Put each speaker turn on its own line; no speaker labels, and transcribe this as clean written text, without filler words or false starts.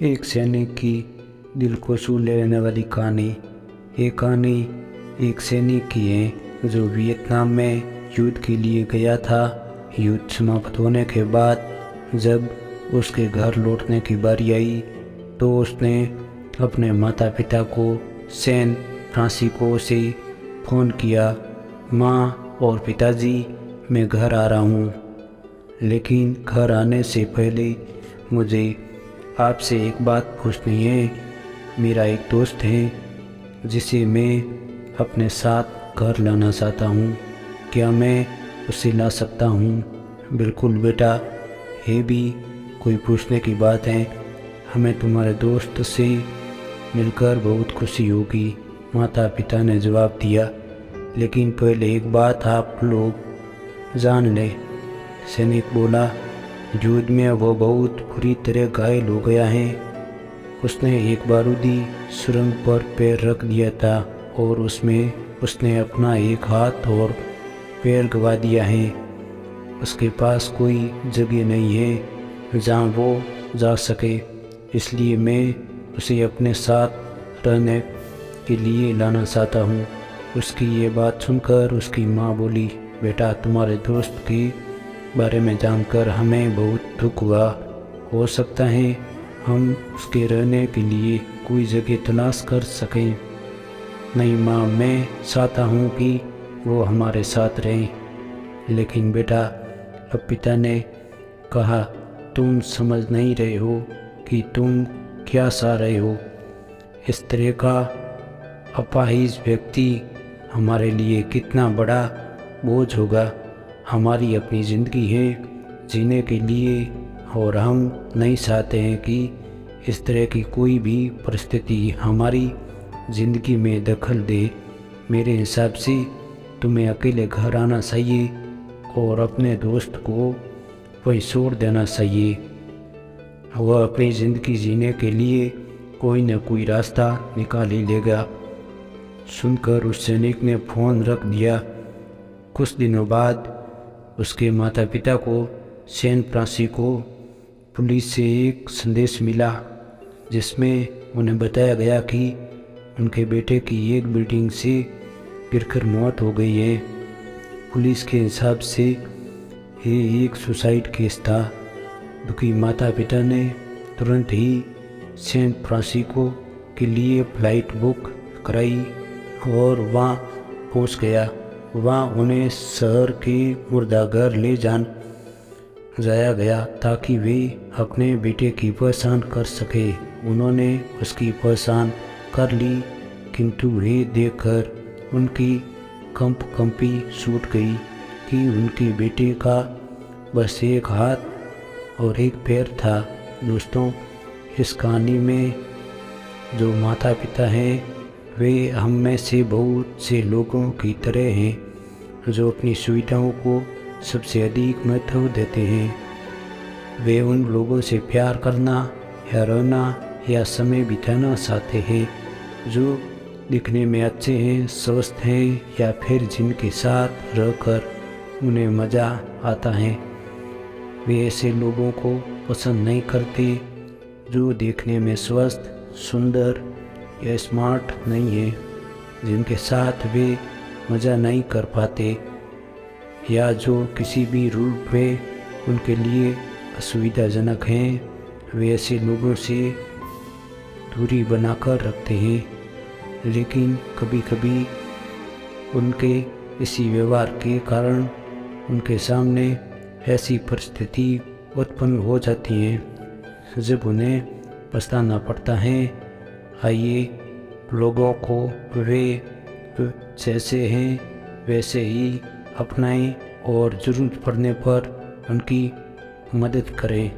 एक सैनिक की दिल को छू लेने वाली कहानी। ये कहानी एक सैनिक की है जो वियतनाम में युद्ध के लिए गया था। युद्ध समाप्त होने के बाद जब उसके घर लौटने की बारी आई तो उसने अपने माता पिता को सैन फ्रांसिस्को से फ़ोन किया, माँ और पिताजी मैं घर आ रहा हूँ, लेकिन घर आने से पहले मुझे आपसे एक बात पूछनी है। मेरा एक दोस्त है जिसे मैं अपने साथ घर लाना चाहता हूँ, क्या मैं उसे ला सकता हूँ? बिल्कुल बेटा, ये भी कोई पूछने की बात है। हमें तुम्हारे दोस्त से मिलकर बहुत खुशी होगी, माता पिता ने जवाब दिया। लेकिन पहले एक बात आप लोग जान ले, सैनिक बोला। युद्ध में वो बहुत बुरी तरह घायल हो गया है। उसने एक बारूदी सुरंग पर पैर रख दिया था और उसमें उसने अपना एक हाथ और पैर गंवा दिया है। उसके पास कोई जगह नहीं है जहाँ वो जा सके, इसलिए मैं उसे अपने साथ रहने के लिए लाना चाहता हूँ। उसकी ये बात सुनकर उसकी माँ बोली, बेटा तुम्हारे दोस्त के बारे में जानकर हमें बहुत दुख हुआ। हो सकता है हम उसके रहने के लिए कोई जगह तलाश कर सकें। नहीं माँ, मैं चाहता हूँ कि वो हमारे साथ रहे। लेकिन बेटा, अब पिता ने कहा, तुम समझ नहीं रहे हो कि तुम क्या चाह रहे हो। इस तरह का अपाहिज व्यक्ति हमारे लिए कितना बड़ा बोझ होगा। हमारी अपनी ज़िंदगी है जीने के लिए और हम नहीं चाहते हैं कि इस तरह की कोई भी परिस्थिति हमारी ज़िंदगी में दखल दे। मेरे हिसाब से तुम्हें अकेले घर आना चाहिए और अपने दोस्त को वहीं छोड़ देना चाहिए। वह अपनी ज़िंदगी जीने के लिए कोई न कोई रास्ता निकाल ही लेगा। सुनकर उस सैनिक ने फ़ोन रख दिया। कुछ दिनों बाद उसके माता पिता को सैन फ्रांसिस्को पुलिस से एक संदेश मिला जिसमें उन्हें बताया गया कि उनके बेटे की एक बिल्डिंग से गिरकर मौत हो गई है। पुलिस के हिसाब से ये एक सुसाइड केस था। दुखी माता पिता ने तुरंत ही सैन फ्रांसिस्को के लिए फ़्लाइट बुक कराई और वहाँ पहुँच गया। वहाँ उन्हें शहर के मुर्दाघर ले जाया गया ताकि वे अपने बेटे की पहचान कर सके। उन्होंने उसकी पहचान कर ली, किंतु ये देखकर उनकी कंपी छूट गई कि उनके बेटे का बस एक हाथ और एक पैर था। दोस्तों, इस कहानी में जो माता पिता हैं वे हम में से बहुत से लोगों की तरह हैं जो अपनी सुविधाओं को सबसे अधिक महत्व देते हैं। वे उन लोगों से प्यार करना या रहना या समय बिताना चाहते हैं जो दिखने में अच्छे हैं, स्वस्थ हैं या फिर जिनके साथ रहकर उन्हें मज़ा आता है। वे ऐसे लोगों को पसंद नहीं करते जो देखने में स्वस्थ, सुंदर या स्मार्ट नहीं है, जिनके साथ वे मज़ा नहीं कर पाते या जो किसी भी रूप में उनके लिए असुविधाजनक हैं। वे ऐसे लोगों से दूरी बनाकर रखते हैं। लेकिन कभी कभी उनके इसी व्यवहार के कारण उनके सामने ऐसी परिस्थिति उत्पन्न हो जाती है जब उन्हें पछताना पड़ता है। आइए लोगों को वे जैसे हैं वैसे ही अपनाएं और ज़रूरत पड़ने पर उनकी मदद करें।